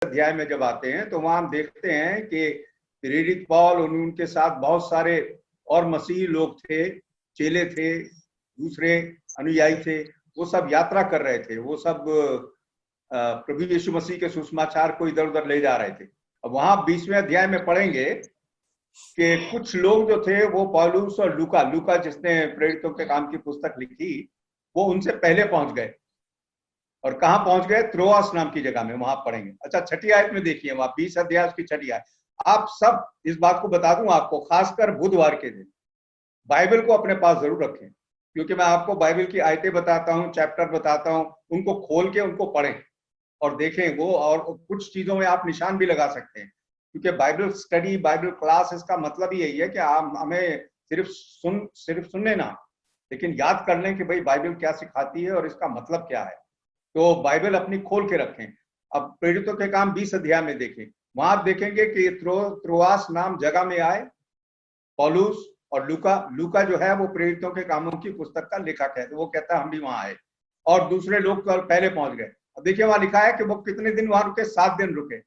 अध्याय में जब आते हैं तो वहां हम देखते हैं कि प्रेरित पौल उनके साथ बहुत सारे और मसीही लोग थे, चेले थे, दूसरे अनुयायी थे, वो सब यात्रा कर रहे थे, वो सब प्रभु यीशु मसीह के सुसमाचार को इधर उधर ले जा रहे थे। अब वहां 20वें अध्याय में पढ़ेंगे कि कुछ लोग जो थे वो पौलुस और लूका जिसने प्रेरितों के काम की पुस्तक लिखी, वो उनसे पहले पहुंच गए। और कहां पहुंच गए? त्रोआस नाम की जगह में, वहां पढ़ेंगे। अच्छा, 6ठी आयत में देखिए, वहां 20 अध्याय उसकी 6ठी आयत। आप सब इस बात को बता दूं आपको, खासकर बुधवार के दिन बाइबल को अपने पास जरूर रखें, क्योंकि मैं आपको बाइबल की आयतें बताता हूं, चैप्टर बताता हूं, उनको खोल के उनको पढ़ें और देखें वो, और कुछ चीजों में आप निशान भी लगा सकते हैं, क्योंकि बाइबल स्टडी, बाइबल क्लास, इसका मतलब ही यही है कि आप हमें सिर्फ सुनने ना, लेकिन याद कर लें कि भाई बाइबल क्या सिखाती है और इसका मतलब क्या है। तो बाइबल अपनी खोल के रखें। अब प्रेरितों के काम 20 अध्याय में देखें, वहां आप देखेंगे कि त्रोआस नाम जगह में आए पौलुस और लूका जो है वो प्रेरितों के कामों की पुस्तक का लेखक है, तो वो कहता है हम भी वहां आए, और दूसरे लोग कल पहले पहुंच गए। अब देखिए वहां लिखा है कि वो कितने दिन वहां रुके, 7 दिन रुके,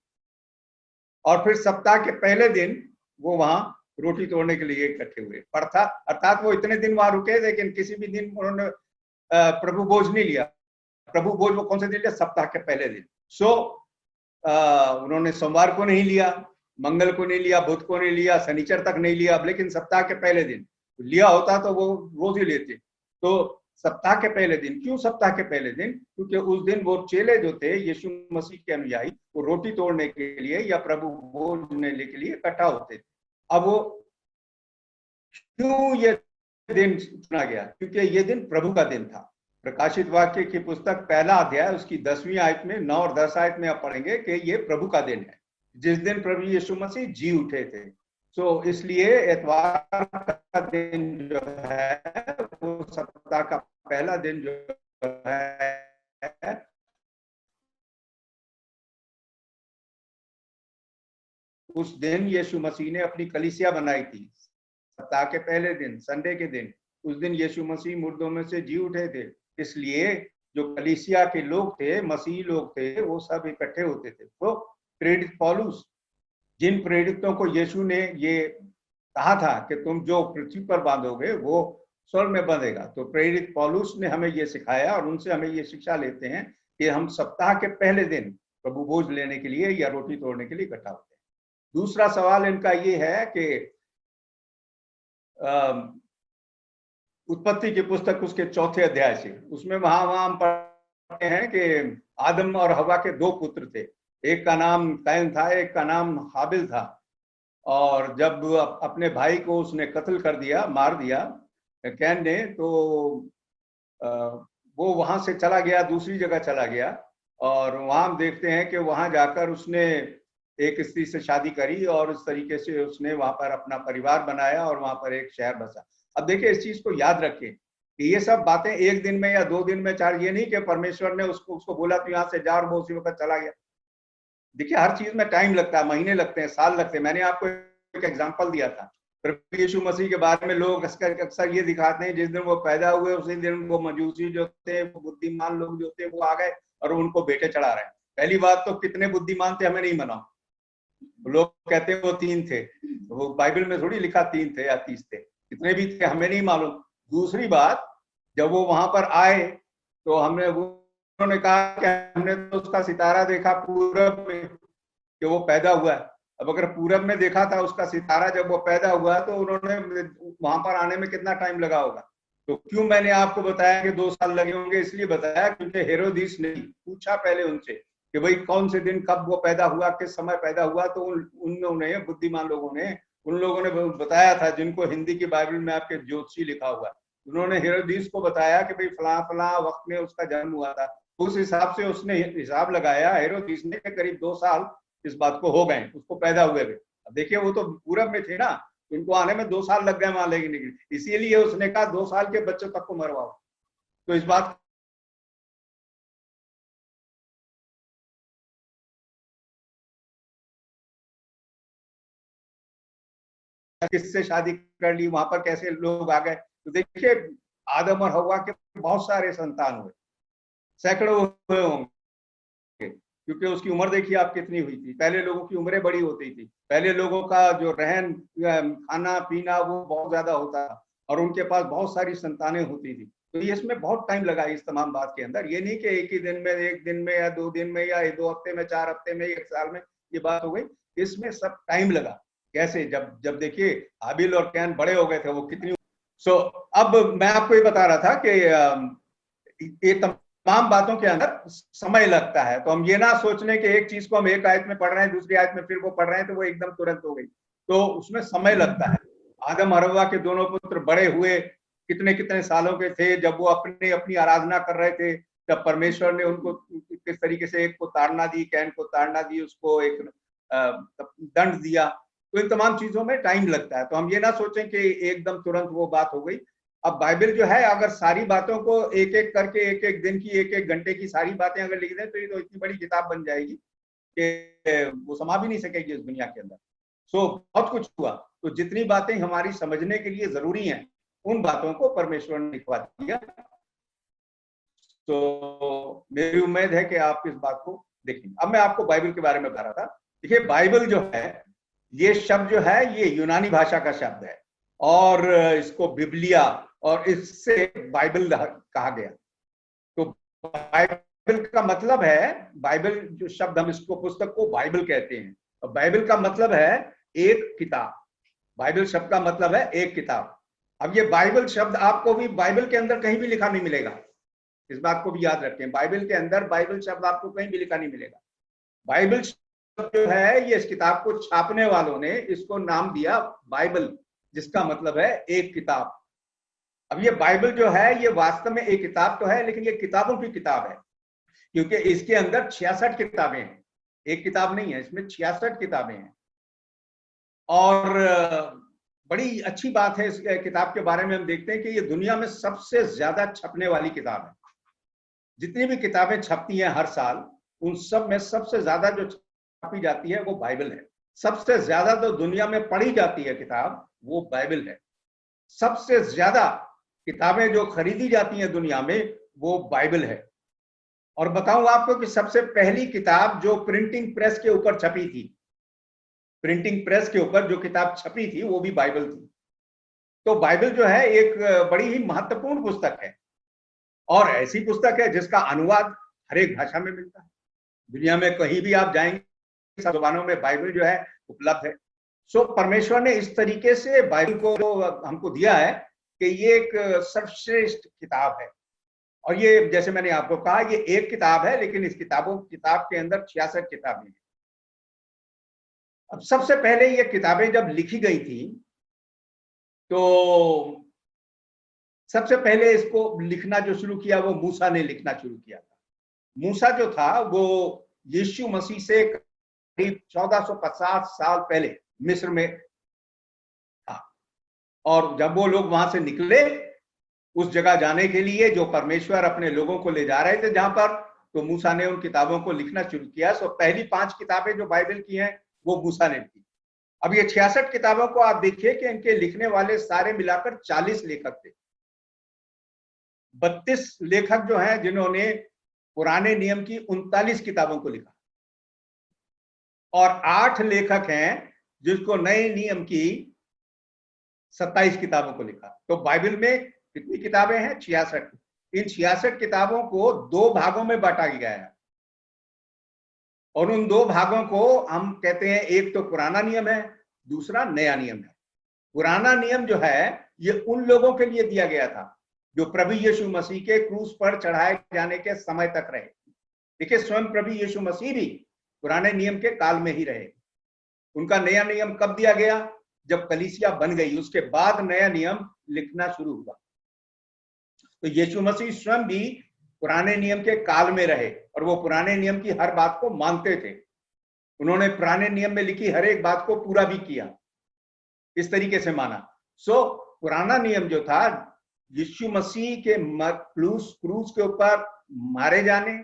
और फिर सप्ताह के पहले दिन वो वहां रोटी तोड़ने के लिए इकट्ठे हुए। अर्थात वो इतने दिन वहां रुके, लेकिन किसी भी दिन उन्होंने प्रभु भोज नहीं लिया। प्रभु भोज वो कौन से दिन लिया? सप्ताह के पहले दिन। उन्होंने सोमवार को नहीं लिया, मंगल को नहीं लिया, बुध को नहीं लिया, शनिचर तक नहीं लिया, लेकिन सप्ताह के पहले दिन लिया होता तो वो रोज ही लेते। तो सप्ताह के पहले दिन, क्यों सप्ताह के पहले दिन? क्योंकि उस दिन वो चेले जो थे, यीशु मसीह के अनुयायी, वो रोटी तोड़ने के लिए या प्रभु भोज लेने के लिए इकट्ठा होते थे। अब वो क्यों ये दिन चुना गया? क्योंकि ये दिन प्रभु का दिन था। प्रकाशित वाक्य की पुस्तक 1 अध्याय उसकी 10वीं आयत में, 9 और 10 आयत में आप पढ़ेंगे कि ये प्रभु का दिन है, जिस दिन प्रभु यीशु मसीह जी उठे थे। इसलिए एतवार का दिन जो है वो सप्ताह का पहला दिन जो है, उस दिन यीशु मसीह ने अपनी कलीसिया बनाई थी। सप्ताह के पहले दिन, संडे के दिन, उस दिन यीशु मसीह मुर्दों में से जी उठे थे। इसलिए जो कलीसिया के लोग थे, मसीही लोग थे, वो सब इकट्ठे होते थे। तो प्रेरित पौलुस, जिन प्रेरितों को यीशु ने ये कहा था कि तुम जो पृथ्वी पर बांधोगे वो स्वर्ग में बंधेगा, तो प्रेरित पौलुस ने हमें ये सिखाया और उनसे हमें ये शिक्षा लेते हैं कि हम सप्ताह के पहले दिन प्रभु भोज लेने के लिए या रोटी तोड़ने के लिए इकट्ठा होते हैं। दूसरा सवाल इनका ये है कि उत्पत्ति की पुस्तक उसके 4थे अध्याय से, उसमें वहां हम पढ़ते हैं कि आदम और हवा के 2 पुत्र थे, एक का नाम कैन था, एक का नाम हाबिल था। और जब अपने भाई को उसने कत्ल कर दिया, मार दिया कैन ने, तो वो वहां से चला गया, दूसरी जगह चला गया, और वहां हम देखते हैं कि वहां जाकर उसने एक स्त्री से शादी करी और उस तरीके से उसने वहां पर अपना परिवार बनाया और वहां पर एक शहर बसा। अब देखिए, इस चीज को याद रखें कि ये सब बातें एक दिन में या 2 दिन में, 4, ये नहीं कि परमेश्वर ने उसको बोला तो यहाँ से जा और वो उसी वक्त चला गया। देखिए, हर चीज में टाइम लगता है, महीने लगते हैं, साल लगते हैं। मैंने आपको एक एग्जांपल दिया था, प्रभु यीशु मसीह के बारे में लोग अक्सर ये दिखाते हैं जिस दिन वो पैदा हुए उसी दिन वो मजूसी जो थे, वो बुद्धिमान लोग जो थे, वो आ गए और उनको बेटे चढ़ा रहे हैं। पहली बात तो कितने बुद्धिमान थे हमें नहीं मालूम, लोग कहते हैं वो 3 थे, वो बाइबल में थोड़ी लिखा 3 थे या 30 थे, कितने भी थे हमें नहीं मालूम। दूसरी बात, जब वो वहां पर आए तो उन्होंने कहा कि हमने तो उसका सितारा देखा पूरब में कि वो पैदा हुआ है। अब अगर पूरब में देखा था उसका सितारा जब वो पैदा हुआ, तो उन्होंने वहां पर आने में कितना टाइम लगा होगा? तो क्यों मैंने आपको बताया कि 2 साल लगे होंगे? इसलिए बताया क्योंकि हेरोदिस ने पूछा पहले उनसे कि भाई कौन से दिन, कब वो पैदा हुआ, किस समय पैदा हुआ, तो उन्होंने, बुद्धिमान लोगों ने, उन लोगों ने बताया था, जिनको हिंदी की बाइबल में आपके ज्योतिषी लिखा हुआ है, उन्होंने हेरोदिस को बताया कि भाई फला फला वक्त में उसका जन्म हुआ था। उस हिसाब से उसने हिसाब लगाया हेरोदिस ने, करीब 2 साल इस बात को हो गए, उसको पैदा हुए हुए। अब देखिए, वो तो पूरब में थे ना, उनको आने में 2 साल लग गए वहां लेने के लिए, इसीलिए उसने कहा 2 साल के बच्चों तक को मरवाओ। तो इस बात किससे शादी कर ली, वहां पर कैसे लोग आ गए? तो देखिए, आदम और हवा के बहुत सारे संतान हुए, सैकड़ों हुए होंगे, क्योंकि उसकी उम्र देखिए आप कितनी हुई थी। पहले लोगों की उम्रें बड़ी होती थी, पहले लोगों का जो रहन खाना पीना वो बहुत ज्यादा होता था और उनके पास बहुत सारी संतानें होती थी। तो ये इसमें बहुत टाइम लगा इस तमाम बात के अंदर। ये नहीं कि एक ही दिन में, एक दिन में या 2 दिन में या 2 हफ्ते में, 4 हफ्ते में, 1 साल में ये बात हो गई। इसमें सब टाइम लगा। कैसे? जब जब देखिए हाबिल और कैन बड़े हो गए थे, वो कितनी अब मैं आपको ये बता रहा था कि ये तमाम बातों के अंदर समय लगता है। तो हम ये ना सोच लें कि एक चीज को हम एक आयत में पढ़ रहे हैं, दूसरी आयत में फिर वो पढ़ रहे हैं तो वो एकदम तुरंत हो गई। तो उसमें समय लगता है। आदम और हव्वा के दोनों पुत्र बड़े हुए, कितने कितने सालों के थे जब वो अपने अपनी आराधना कर रहे थे, जब परमेश्वर ने उनको किस तरीके से, एक को ताड़ना दी, कैन को ताड़ना दी, उसको एक दंड दिया। तो इन तमाम चीजों में टाइम लगता है। तो हम ये ना सोचें कि एकदम तुरंत वो बात हो गई। अब बाइबल जो है, अगर सारी बातों को एक एक करके, एक एक दिन की, एक एक घंटे की सारी बातें अगर लिख दें तो ये तो इतनी बड़ी किताब बन जाएगी कि वो समा भी नहीं सकेगी इस दुनिया के अंदर। बहुत कुछ हुआ। तो जितनी बातें हमारी समझने के लिए जरूरी हैं, उन बातों को परमेश्वर ने लिखवा दिया। तो मेरी उम्मीद है कि आप इस बात को देखेंगे। अब मैं आपको बाइबल के बारे में बता रहा था। देखिए, बाइबल जो है, ये शब्द जो है ये यूनानी भाषा का शब्द है और इसको बिबलिया और इससे बाइबल कहा गया। तो बाइबल का मतलब है, बाइबल जो शब्द, हम इसको, पुस्तक को बाइबल कहते हैं। और बाइबल का मतलब है एक किताब। बाइबल शब्द का मतलब है एक किताब। अब ये बाइबल शब्द आपको भी बाइबल के अंदर कहीं भी लिखा नहीं मिलेगा। इस बात को भी याद रखें, बाइबल के अंदर बाइबल शब्द आपको कहीं भी लिखा नहीं मिलेगा। बाइबल जो है, ये इस किताब को छापने वालों ने इसको नाम दिया बाइबल, जिसका मतलब है एक किताब। अब ये बाइबल जो है, ये वास्तव में एक किताब तो है, लेकिन ये किताबों की किताब है, क्योंकि इसके अंदर 66 किताबें हैं। एक किताब नहीं है, इसमें 66 किताबें हैं। और बड़ी अच्छी बात है इस किताब के बारे में, हम देखते हैं कि ये दुनिया में सबसे ज्यादा छपने वाली किताब है। जितनी भी किताबें छपती हैं हर साल, उन सब में सबसे ज्यादा जो छपी जाती है वो बाइबल है। सबसे ज्यादा तो दुनिया में पढ़ी जाती है किताब, वो बाइबल है। सबसे ज्यादा किताबें जो खरीदी जाती हैं दुनिया में, वो बाइबल है। और बताऊं आपको कि सबसे पहली किताब जो प्रिंटिंग प्रेस के ऊपर छपी थी, प्रिंटिंग प्रेस के ऊपर जो किताब छपी थी, वो भी बाइबल थी। तो बाइबल जो है एक बड़ी ही महत्वपूर्ण पुस्तक है और ऐसी पुस्तक है जिसका अनुवाद हर एक भाषा में मिलता है। दुनिया में कहीं भी आप जाएंगे, सब जुबानों में बाइबल जो है उपलब्ध है। परमेश्वर ने इस तरीके से बाइबल को हमको दिया है कि ये एक सर्वश्रेष्ठ किताब है। और ये, जैसे मैंने आपको कहा, ये एक किताब है, लेकिन इस किताब के अंदर 66 किताबें हैं। अब सबसे पहले ये किताबें जब लिखी गई थी, तो सबसे पहले इसको लिखना जो शुरू किया, वो मूसा ने लिखना शुरू किया था। मूसा जो था वो यीशु मसीह से करीब 1450 साल पहले मिस्र में था। और जब वो लोग वहां से निकले उस जगह जाने के लिए जो परमेश्वर अपने लोगों को ले जा रहे थे जहां पर, तो मूसा ने उन किताबों को लिखना शुरू किया। पहली 5 किताबें जो बाइबल की हैं, वो मूसा ने लिखी। अब ये 66 किताबों को आप देखिए कि इनके लिखने वाले सारे मिलाकर 40 लेखक थे। 32 लेखक जो हैं जिन्होंने पुराने नियम की 39 किताबों को लिखा, और 8 लेखक हैं जिसको नए नियम की 27 किताबों को लिखा। तो बाइबल में कितनी किताबें हैं? 66। इन 66 किताबों को 2 भागों में बांटा गया है, और उन 2 भागों को हम कहते हैं, एक तो पुराना नियम है, दूसरा नया नियम है। पुराना नियम जो है, ये उन लोगों के लिए दिया गया था जो प्रभु यीशु मसीह के क्रूस पर चढ़ाए जाने के समय तक रहे। देखिए, स्वयं प्रभु यीशु मसीह भी पुराने नियम के काल में ही रहे। उनका नया नियम कब दिया गया? जब कलीसिया बन गई, उसके बाद नया नियम लिखना शुरू हुआ। तो यीशु मसीह स्वयं भी पुराने नियम के काल में रहे और वो पुराने नियम की हर बात को मानते थे। उन्होंने पुराने नियम में लिखी हर एक बात को पूरा भी किया, इस तरीके से माना। पुराना नियम जो था, यीशु मसीह के क्रूस के ऊपर मारे जाने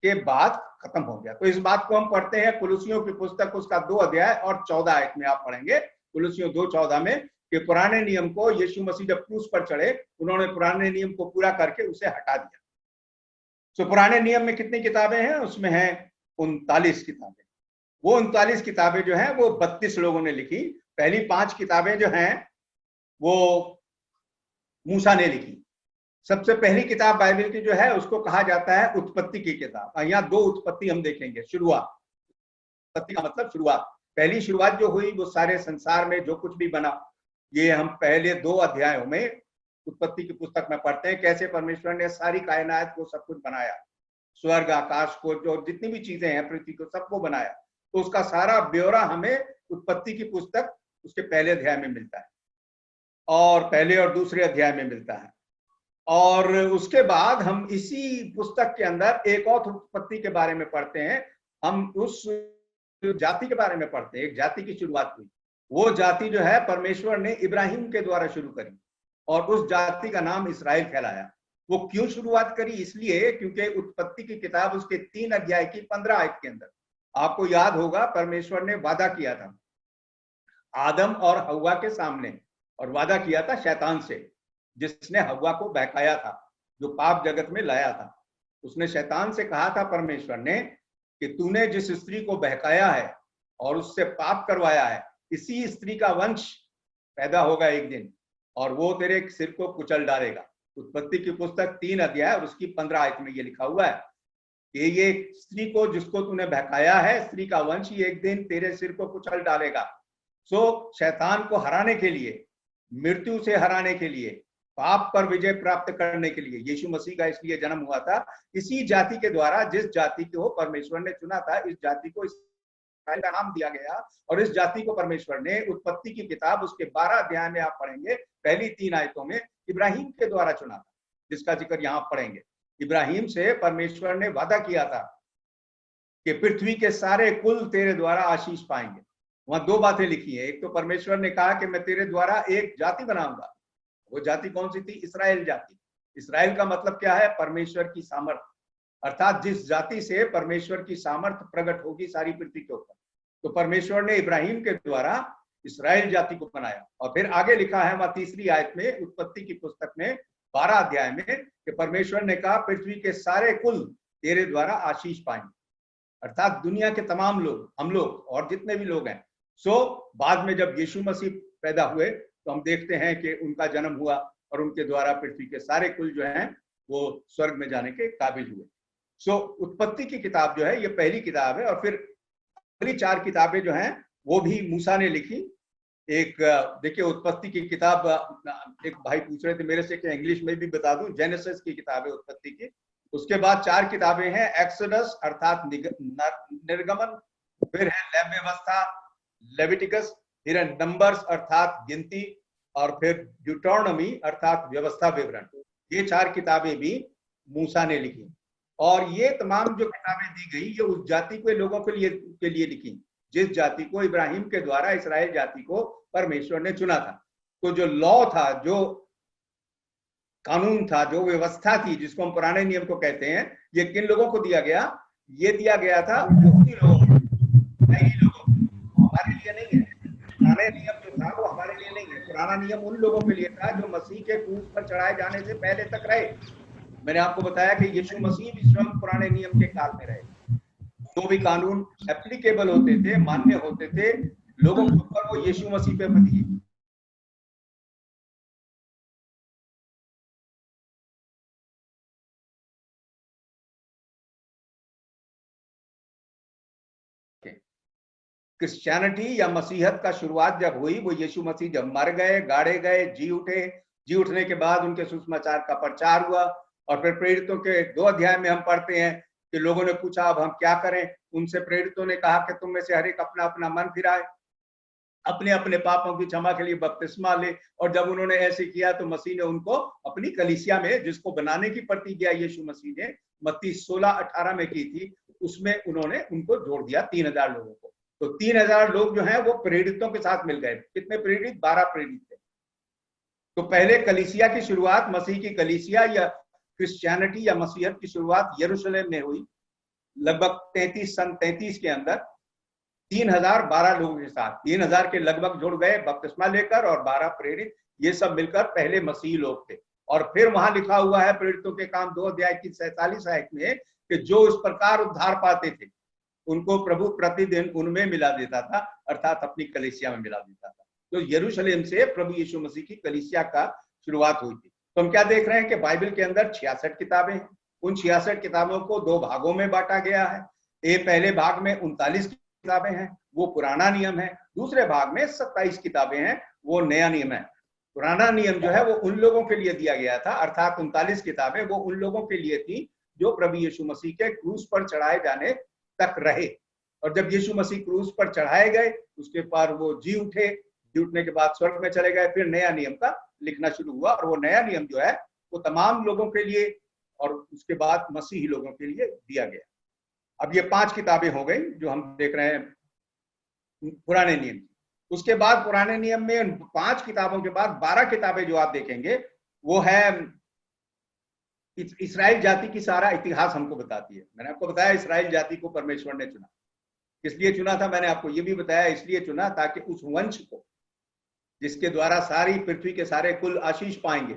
के बाद खत्म हो गया। तो इस बात को हम पढ़ते हैं कुलुसियों की पुस्तक, उसका 2 अध्याय और 14 आयत में आप पढ़ेंगे, कुलुसियों 2:14 में, कि पुराने नियम को यीशु मसीह जब क्रूस पर चढ़े, उन्होंने पुराने नियम को पूरा करके उसे हटा दिया। पुराने नियम में कितनी किताबें हैं? उसमें है 39 किताबें। वो 39 किताबें जो हैं वो 32 लोगों ने लिखी। पहली 5 किताबें जो हैं वो मूसा ने लिखी। सबसे पहली किताब बाइबल की जो है उसको कहा जाता है उत्पत्ति की किताब। यहाँ 2 उत्पत्ति हम देखेंगे। शुरुआत, उत्पत्ति का मतलब शुरुआत, पहली शुरुआत जो हुई वो सारे संसार में जो कुछ भी बना, ये हम पहले 2 अध्यायों में उत्पत्ति की पुस्तक में पढ़ते हैं, कैसे परमेश्वर ने सारी कायनात को सब कुछ बनाया, स्वर्ग आकाश को, जो जितनी भी चीजें हैं पृथ्वी को, सबको बनाया। तो उसका सारा ब्यौरा हमें उत्पत्ति की पुस्तक उसके पहले अध्याय में मिलता है और पहले और दूसरे अध्याय में मिलता है। और उसके बाद हम इसी पुस्तक के अंदर एक और उत्पत्ति के बारे में पढ़ते हैं। हम उस जाति के बारे में पढ़ते हैं, एक जाति की शुरुआत हुई। वो जाति जो है परमेश्वर ने इब्राहिम के द्वारा शुरू करी और उस जाति का नाम इसराइल कहलाया। वो क्यों शुरुआत करी? इसलिए क्योंकि उत्पत्ति की किताब उसके 3 अध्याय की 15 आयत के अंदर आपको याद होगा परमेश्वर ने वादा किया था आदम और हव्वा के सामने, और वादा किया था शैतान से, जिसने हव्वा को बहकाया था, जो पाप जगत में लाया था। उसने शैतान से कहा था परमेश्वर ने कि तूने जिस स्त्री को बहकाया है और उससे पाप करवाया है, इसी स्त्री का वंश पैदा होगा एक दिन और वो तेरे सिर को कुचल डालेगा। उत्पत्ति की पुस्तक 3 अध्याय और उसकी 15 आयत में ये लिखा हुआ है कि ये स्त्री को जिसको तूने बहकाया है, स्त्री का वंश ही एक दिन तेरे सिर को कुचल डालेगा। सो शैतान को हराने के लिए, मृत्यु से हराने के लिए, पाप पर विजय प्राप्त करने के लिए यीशु मसीह का इसलिए जन्म हुआ था। इसी जाति के द्वारा, जिस जाति को परमेश्वर ने चुना था, इस जाति को इसराइल का नाम दिया गया और इस जाति को परमेश्वर ने उत्पत्ति की किताब उसके 12 अध्याय में आप पढ़ेंगे, पहली 3 आयतों में इब्राहिम के द्वारा चुना था, जिसका जिक्र यहाँ पढ़ेंगे। इब्राहिम से परमेश्वर ने वादा किया था कि पृथ्वी के सारे कुल तेरे द्वारा आशीष पाएंगे। वहां 2 बातें लिखी है। एक तो परमेश्वर ने कहा कि मैं तेरे द्वारा एक जाति बनाऊंगा। वो जाति कौन सी थी? इसराइल जाति। इसराइल का मतलब क्या है? परमेश्वर की सामर्थ, अर्थात जिस जाति से परमेश्वर की सामर्थ प्रकट होगी सारी पृथ्वी के ऊपर। तो परमेश्वर ने इब्राहिम के द्वारा इसराइल जाति को बनाया। और फिर आगे लिखा है वहां 3री आयत में उत्पत्ति की पुस्तक में 12 अध्याय में कि परमेश्वर ने कहा पृथ्वी के सारे कुल तेरे द्वारा आशीष पाएंगे, अर्थात दुनिया के तमाम लोग, हम लोग और जितने भी लोग हैं। सो बाद में जब यीशु मसीह पैदा हुए तो हम देखते हैं कि उनका जन्म हुआ और उनके द्वारा पृथ्वी के सारे कुल जो हैं वो स्वर्ग में जाने के काबिल हुए। सो उत्पत्ति की किताब जो है ये पहली किताब है। और फिर अगली 4 किताबें जो हैं वो भी मूसा ने लिखी। एक देखिए उत्पत्ति की किताब, एक भाई पूछ रहे थे मेरे से कि इंग्लिश में भी बता दूं, जेनेसिस की किताब है उत्पत्ति की। उसके बाद 4 किताबें हैं, एक्सोडस अर्थात निर्गमन, फिर है लेव व्यवस्था, लेविटिकस, फिर है नंबर्स अर्थात गिनती, और फिर ड्यूटोनॉमी अर्थात व्यवस्था विवरण। ये 4 किताबें भी मूसा ने लिखी। और ये तमाम जो किताबें दी गई ये उस जाति के लोगों के लिए लिखी जिस जाति को इब्राहिम के द्वारा, इसराइल जाति को परमेश्वर ने चुना था। तो जो लॉ था, जो कानून था, जो व्यवस्था थी, जिसको हम पुराने नियम को कहते हैं, ये किन लोगों को दिया गया? ये दिया गया था उसी लोगों को, हमारे लिए नहीं है। पुराने नियम जो था वो हमारे लिए नहीं है। पुराना नियम उन लोगों के लिए था जो मसीह के क्रूस पर चढ़ाए जाने से पहले तक रहे। मैंने आपको बताया कि यीशु मसीह भी स्वयं पुराने नियम के काल में रहे। जो भी कानून एप्लीकेबल होते थे, मान्य होते थे लोगों के ऊपर, वो यीशु मसीह पे दिए। क्रिश्चियनिटी या मसीहत का शुरुआत जब हुई वो यीशु मसीह जब मर गए, गाड़े गए, जी उठे, जी उठने के बाद उनके सुसमाचार का प्रचार हुआ। और फिर प्रेरितों के 2 अध्याय में हम पढ़ते हैं कि लोगों ने पूछा अब हम क्या करें। उनसे प्रेरितों ने कहा कि तुम में से हर एक अपना अपना मन फिराए, अपने अपने पापों की क्षमा के लिए बपतिस्मा ले। और जब उन्होंने ऐसे किया तो मसीह ने उनको अपनी कलीसिया में, जिसको बनाने की प्रतिज्ञा यीशु मसीह ने मत्ती 16:18 में की थी, उसमें उन्होंने उनको जोड़ दिया 3000 लोगों को। तो 3000 लोग जो हैं वो प्रेरितों के साथ मिल गए। कितने प्रेरित? 12 प्रेरित थे। तो पहले कलीसिया की शुरुआत, मसीह की कलीसिया या क्रिश्चियनिटी या मसीहत की शुरुआत यरूशलेम में हुई लगभग 33 के अंदर 3012 लोगों के साथ। 3000 के लगभग जुड़ गए बपतिस्मा लेकर, और 12 प्रेरित, ये सब मिलकर पहले मसीही लोग थे। और फिर वहां लिखा हुआ है प्रेरितों के काम 2 अध्याय की 47 आयत में कि जो इस प्रकार उद्धार पाते थे, उनको प्रभु प्रतिदिन उनमें मिला देता था, अर्थात अपनी कलीसिया में मिला देता था। तो यरूशलेम से प्रभु यीशु मसीह की कलीसिया का शुरुआत हुई थी। तो हम क्या देख रहे हैं कि बाइबल के अंदर 66 किताबें हैं। उन 66 किताबों को 2 भागों में बांटा गया है। पहले भाग में 39 किताबें हैं, वो पुराना नियम है। दूसरे भाग में 27 किताबें हैं, वो नया नियम है। पुराना नियम जो है वो उन लोगों के लिए दिया गया था, अर्थात 39 किताबें वो उन लोगों के लिए थी जो प्रभु यीशु मसीह के क्रूस पर चढ़ाए जाने तक रहे। और जब यीशु मसीह क्रूस पर चढ़ाए गए, उसके बाद वो जी उठे, जी उठने के बाद स्वर्ग में चले गए, फिर नया नियम का लिखना शुरू हुआ। और वो नया नियम जो है वो तमाम लोगों के लिए और उसके बाद मसीही लोगों के लिए दिया गया। अब ये 5 किताबें हो गई जो हम देख रहे हैं पुराने नियम की। उसके बाद पुराने नियम में 5 किताबों के बाद 12 किताबें जो आप देखेंगे वो है इस्राएल जाति की सारा इतिहास हमको बताती है। मैंने आपको बताया इस्राएल जाति को परमेश्वर ने चुना। इसलिए चुना था, मैंने आपको ये भी बताया, इसलिए चुना ताकि उस वंश को जिसके द्वारा सारी पृथ्वी के सारे कुल आशीष पाएंगे,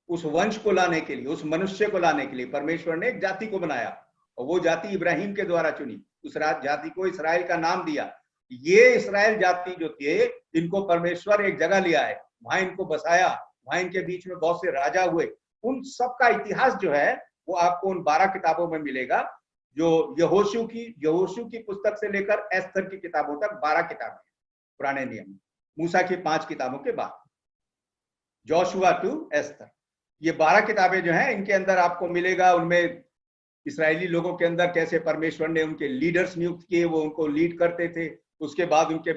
उस वंश को लाने के लिए, उस मनुष्य को लाने के लिए परमेश्वर ने एक जाति को बनाया। और वो जाति इब्राहिम के द्वारा चुनी। उस जाति को इस्राएल का नाम दिया। ये इस्राएल जाति जो थे, इनको परमेश्वर एक जगह लिया है, वहां इनको बसाया, वहां इनके बीच में बहुत से राजा हुए। उन सब का इतिहास जो है वो आपको उन 12 किताबों में मिलेगा, जो यहोशू की पुस्तक से लेकर एस्थर की किताबों तक 12 किताबें पुराने नियम में, मूसा की 5 किताबों के बाद, जोशुआ टू एस्थर, ये 12 किताबें जो हैं इनके अंदर आपको मिलेगा। उनमें इस्राएली लोगों के अंदर कैसे परमेश्वर ने उनके लीडर्स नियुक्त किए, वो उनको लीड करते थे। उसके बाद उनके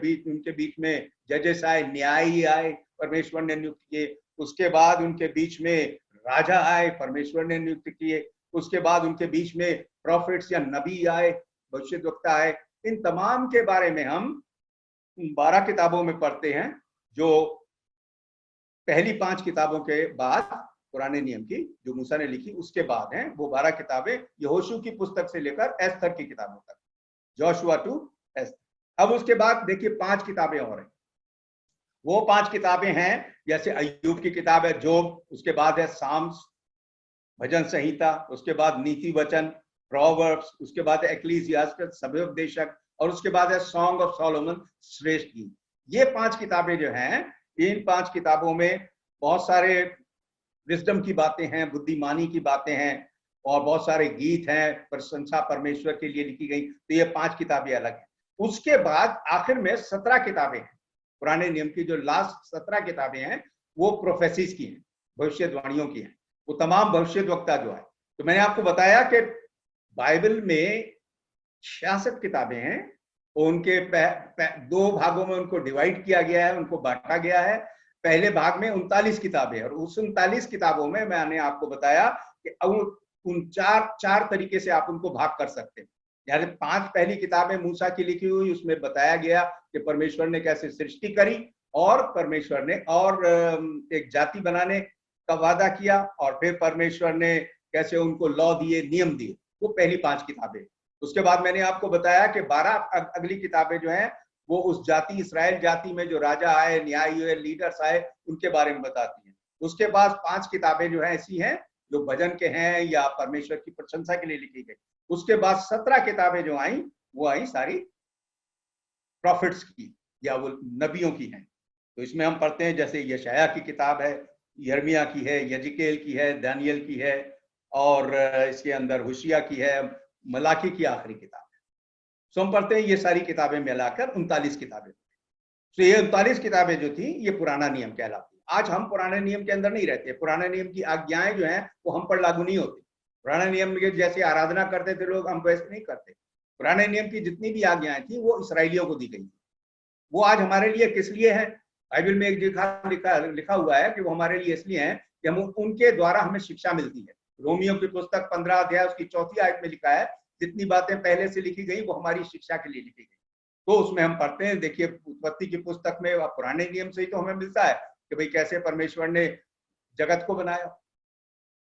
बीच में जजेस आए, न्यायी आए, परमेश्वर ने नियुक्त किए। उसके बाद उनके बीच में राजा आए, परमेश्वर ने नियुक्त किए। उसके बाद उनके बीच में प्रॉफिट्स या नबी आए, भविष्यद्वक्ता आए। इन तमाम के बारे में हम 12 किताबों में पढ़ते हैं, जो पहली 5 किताबों के बाद पुराने नियम की जो मूसा ने लिखी उसके बाद हैं। वो 12 किताबें यहोशू की पुस्तक से लेकर एस्थर की किताबों तक, जोशुआ टू एस्थर। अब उसके बाद देखिए 5 किताबें और हैं। वो 5 किताबें हैं जैसे अय्यूब की किताब है, जोब, उसके बाद है साम्स, भजन संहिता, उसके बाद नीति वचन, प्रोवर्ब्स, उसके बाद है एक्लीसियास्टिस, सभोपदेशक, और उसके बाद है सॉन्ग ऑफ सोलोमन, श्रेष्ठ गीत। ये 5 किताबें जो हैं, इन 5 किताबों में बहुत सारे विजडम की बातें हैं, बुद्धिमानी की बातें हैं, और बहुत सारे गीत हैं, प्रशंसा परमेश्वर के लिए लिखी गई। तो ये 5 किताबें अलग हैं। उसके बाद आखिर में 17 किताबें हैं पुराने नियम की। जो लास्ट 17 किताबें हैं वो प्रोफेसीज की हैं, भविष्यवाणियों की हैं। वो तमाम भविष्यद्वक्ता जो है, तो मैंने आपको बताया कि बाइबल में 66 किताबें हैं, उनके 2 भागों में उनको डिवाइड किया गया है, उनको बांटा गया है। पहले भाग में 39 किताबें, और उस 39 किताबों में मैंने आपको बताया कि उन चार तरीके से आप उनको भाग कर सकते हैं। यानी 5 पहली किताबें मूसा की लिखी हुई, उसमें बताया गया कि परमेश्वर ने कैसे सृष्टि करी, और परमेश्वर ने और एक जाति बनाने का वादा किया, और फिर परमेश्वर ने कैसे उनको लॉ दिए, नियम दिए। वो पहली 5 किताबें। उसके बाद मैंने आपको बताया कि 12 अगली किताबें जो हैं वो उस जाति, इस्राएल जाति में जो राजा आए, न्यायी हुए, लीडर्स आए, उनके बारे में बताती हैं। उसके बाद 5 किताबें जो हैं ऐसी हैं जो भजन के हैं या परमेश्वर की प्रशंसा के लिए लिखी गई। उसके बाद 17 किताबें जो आई वो आई सारी प्रॉफिट्स की या वो नबियों की हैं। तो इसमें हम पढ़ते हैं जैसे यशाया की किताब है, यिर्मयाह की है, यजिकेल की है, दानियल की है, और इसके अंदर होशिया की है, मलाकी की आखिरी किताब है। सो हम पढ़ते हैं ये सारी किताबें मिलाकर 39 किताबें। तो ये 39 किताबें जो थी ये पुराना नियम कहलाती है। आज हम पुराने नियम के अंदर नहीं रहते। पुराने नियम की आज्ञाएं जो हैं वो हम पर लागू नहीं होती। पुराने नियम के जैसे आराधना करते थे लोग, हम वैसे नहीं करते। पुराने नियम की जितनी भी आज्ञाएं थी वो इसराइलियों को दी गई थी। वो आज हमारे लिए किस लिए है? बाइबल में एक लिखा हुआ है कि वो हमारे लिए इसलिए है कि हम उनके द्वारा हमें शिक्षा मिलती है। रोमियो की पुस्तक 15 अध्याय उसकी 4वीं आयत में लिखा है, जितनी बातें पहले से लिखी गई वो हमारी शिक्षा के लिए लिखी गई। तो उसमें हम पढ़ते हैं, देखिए उत्पत्ति की पुस्तक में पुराने नियम से ही तो हमें मिलता है कि भाई कैसे परमेश्वर ने जगत को बनाया,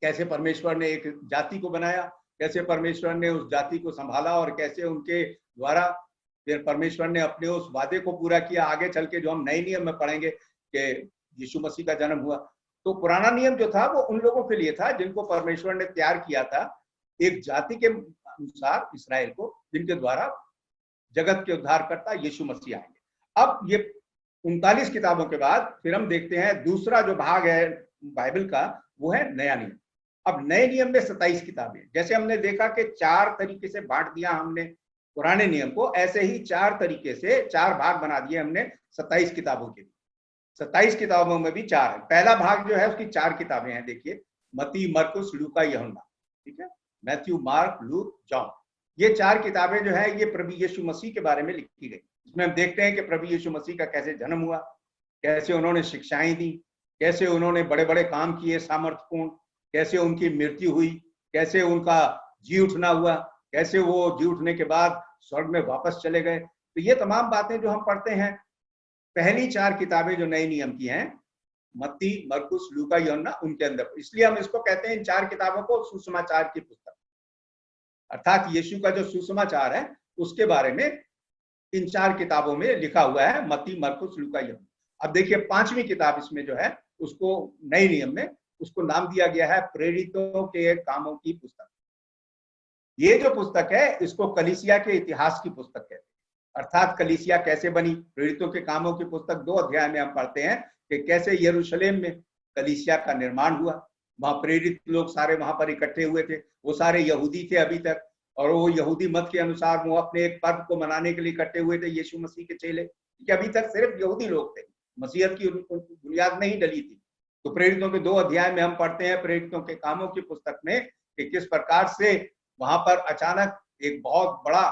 कैसे परमेश्वर ने एक जाति को बनाया, कैसे परमेश्वर ने उस जाति को संभाला, और कैसे उनके द्वारा फिर परमेश्वर ने अपने उस वादे को पूरा किया। आगे चल के जो हम नए नियम में पढ़ेंगे कि यीशु मसीह का जन्म हुआ। तो पुराना नियम जो था वो उन लोगों के लिए था जिनको परमेश्वर ने तैयार किया था एक जाति के अनुसार इसराइल को, जिनके द्वारा जगत के उद्धारकर्ता यीशु मसीह आएंगे। अब ये 39 किताबों के बाद फिर हम देखते हैं दूसरा जो भाग है बाइबल का, वो है नया नियम। अब नए नियम में 27 किताबें। जैसे हमने देखा कि 4 तरीके से बांट दिया हमने पुराने नियम को, ऐसे ही 4 तरीके से 4 भाग बना दिए हमने 27 किताबों के। 27 किताबों में भी 4 है। पहला भाग जो है उसकी 4 किताबें हैं, देखिए, मत्ती, मरकुस, लूका, यूहन्ना, ठीक है, मैथ्यू, मार्क, लूक, जॉन। ये 4 किताबें जो है ये प्रभु यीशु मसीह के बारे में लिखी गई। इसमें हम देखते हैं कि प्रभु यीशु मसीह का कैसे जन्म हुआ, कैसे उन्होंने शिक्षाएं दी, कैसे उन्होंने बड़े बड़े काम किए सामर्थ्यपूर्ण, कैसे उनकी मृत्यु हुई, कैसे उनका जी उठना हुआ, कैसे वो जी उठने के बाद स्वर्ग में वापस चले गए। तो ये तमाम बातें जो हम पढ़ते हैं, पहली 4 किताबें जो नए नियम की हैं, मत्ती, मरकुस, लूका, यूहन्ना, उनके अंदर, इसलिए हम इसको कहते हैं इन 4 किताबों को सुसमाचार की पुस्तक, अर्थात यीशु का जो सुसमाचार है उसके बारे में इन 4 किताबों में लिखा हुआ है, मत्ती, मरकुस, लूका, यूहन्ना। अब देखिए 5वीं किताब इसमें जो है उसको नए नियम में उसको नाम दिया गया है प्रेरितों के कामों की पुस्तक। ये जो पुस्तक है इसको कलीसिया के इतिहास की पुस्तक कहते हैं, अर्थात कलीसिया कैसे बनी। प्रेरितों के कामों की पुस्तक 2 अध्याय में हम पढ़ते हैं कि कैसे यरूशलेम में कलीसिया का निर्माण हुआ। वहां प्रेरित लोग सारे वहां पर इकट्ठे हुए थे, वो सारे यहूदी थे अभी तक, और वो यहूदी मत के अनुसार वो अपने एक पर्व को मनाने के लिए इकट्ठे हुए थे, यीशु मसीह के चेले, कि अभी तक सिर्फ यहूदी लोग थे, मसीहत की बुनियाद नहीं डली थी। तो प्रेरितों के 2 अध्याय में हम पढ़ते हैं प्रेरितों के कामों की पुस्तक में कि किस प्रकार से वहां पर अचानक एक बहुत बड़ा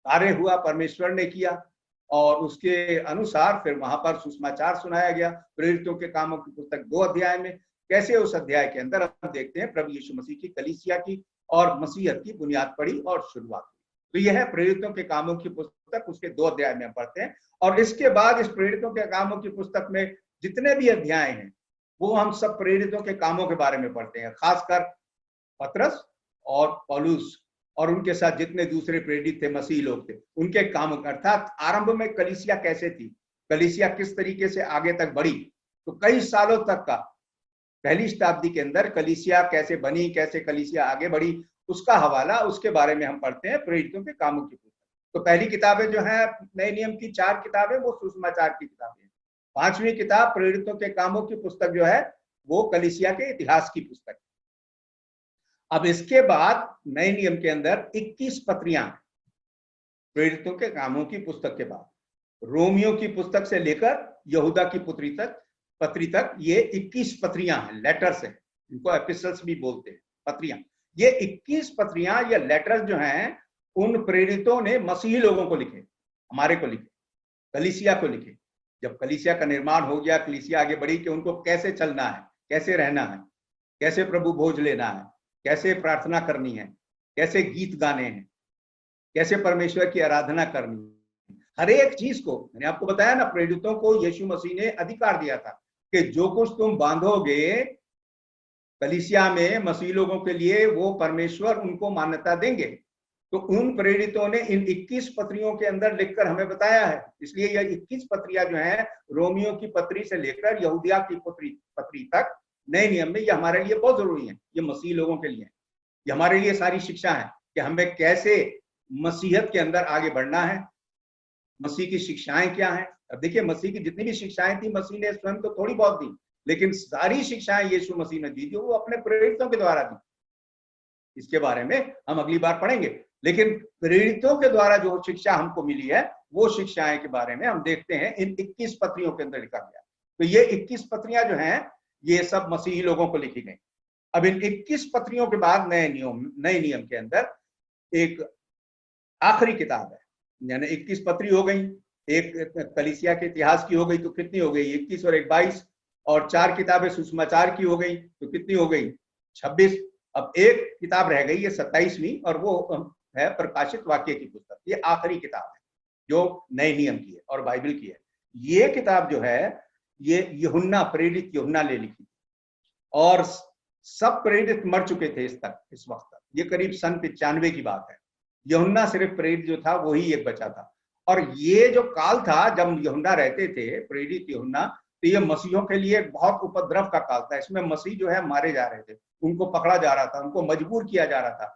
कार्य हुआ, परमेश्वर ने किया, और उसके अनुसार फिर वहां पर सुसमाचार सुनाया गया। प्रेरितों के कामों की पुस्तक 2 अध्याय में कैसे उस अध्याय के अंदर हम देखते हैं प्रभु यीशु मसीह की कलीसिया की और मसीहत की बुनियाद पड़ी और शुरुआत हुई। तो यह है प्रेरितों के कामों की पुस्तक, उसके 2 अध्याय में हम पढ़ते हैं। और इसके बाद इस प्रेरितों के कामों की पुस्तक में जितने भी अध्याय हैं वो हम सब प्रेरितों के कामों के बारे में पढ़ते हैं, खासकर पतरस और पौलुस और उनके साथ जितने दूसरे प्रेरित थे, मसीह लोग थे, उनके कामों का, अर्थात आरंभ में कलीसिया कैसे थी, कलीसिया किस तरीके से आगे तक बढ़ी। तो कई सालों तक का, पहली शताब्दी के अंदर कलीसिया कैसे बनी, कैसे कलीसिया आगे बढ़ी, उसका हवाला, उसके बारे में हम पढ़ते हैं प्रेरितों के कामों की पुस्तक। तो पहली किताबें जो है नए नियम की 4 किताबें वो सुसमाचार की किताबें हैं। 5वीं किताब प्रेरितों के कामों की पुस्तक जो है वो कलीसिया के इतिहास की पुस्तक। अब इसके बाद नए नियम के अंदर 21 पत्रियां, प्रेरितों के कामों की पुस्तक के बाद रोमियो की पुस्तक से लेकर यहूदा की पत्री तक ये 21 पत्रियां हैं, लेटर्स हैं, इनको एपिसल्स भी बोलते हैं, पत्रियां। ये 21 पत्रियां या लेटर्स जो हैं उन प्रेरितों ने मसीही लोगों को लिखे, हमारे को लिखे, कलीसिया को लिखे। जब कलीसिया का निर्माण हो गया, कलीसिया आगे बढ़ी कि उनको कैसे चलना है, कैसे रहना है, कैसे प्रभु भोज लेना है, कैसे प्रार्थना करनी है, कैसे गीत गाने हैं, कैसे परमेश्वर की आराधना करनी है, हर एक चीज को मैंने आपको बताया ना, प्रेरितों को यीशु मसीह ने अधिकार दिया था कि जो कुछ तुम बांधोगे कलीसिया में मसीह लोगों के लिए, वो परमेश्वर उनको मान्यता देंगे। तो उन प्रेरितों ने इन 21 पत्रियों के अंदर लिखकर हमें बताया है। इसलिए यह 21 पत्रियां जो हैं रोमियो की पत्री से लेकर यहूदिया की पत्री तक नए नियम में, ये हमारे लिए बहुत जरूरी है, ये मसीह लोगों के लिए है, ये हमारे लिए सारी शिक्षा है कि हमें कैसे मसीहत के अंदर आगे बढ़ना है, मसीह की शिक्षाएं क्या हैं। अब देखिए मसीह की जितनी भी शिक्षाएं थी मसीह ने स्वयं तो थोड़ी बहुत दी, लेकिन सारी शिक्षाएं यीशु मसीह ने दी थी, वो अपने प्रेरितों के द्वारा दी। इसके बारे में हम अगली बार पढ़ेंगे, लेकिन प्रेरितों के द्वारा जो शिक्षा हमको मिली है वो शिक्षाएं के बारे में हम देखते हैं इन 21 पत्रियों के अंदर लिखा गया। तो ये 21 पत्रियां जो हैं ये सब मसीही लोगों को लिखी गई। अब इन 21 पत्रियों के बाद नए नियम के अंदर एक आखिरी किताब है, यानी 21 पत्री हो गई, एक कलीसिया के इतिहास की हो गई, तो कितनी हो गई, 21 और 22, और 4 किताबें सुसमाचार की हो गई, तो कितनी हो गई, 26। अब एक किताब रह गई, ये 27वीं, और वो है प्रकाशित वाक्य की पुस्तक। ये आखिरी किताब है जो नए नियम की है और बाइबल की है। ये किताब जो है ये यूहन्ना, प्रेरित यूहन्ना ने लिखी, और सब प्रेरित मर चुके थे इस वक्त तक। ये करीब सन 95 की बात है। यूहन्ना सिर्फ प्रेरित जो था वही एक बचा था। और ये जो काल था जब यूहन्ना रहते थे, प्रेरित यूहन्ना, तो ये मसीहों के लिए बहुत उपद्रव का काल था। इसमें मसीह जो है मारे जा रहे थे, उनको पकड़ा जा रहा था, उनको मजबूर किया जा रहा था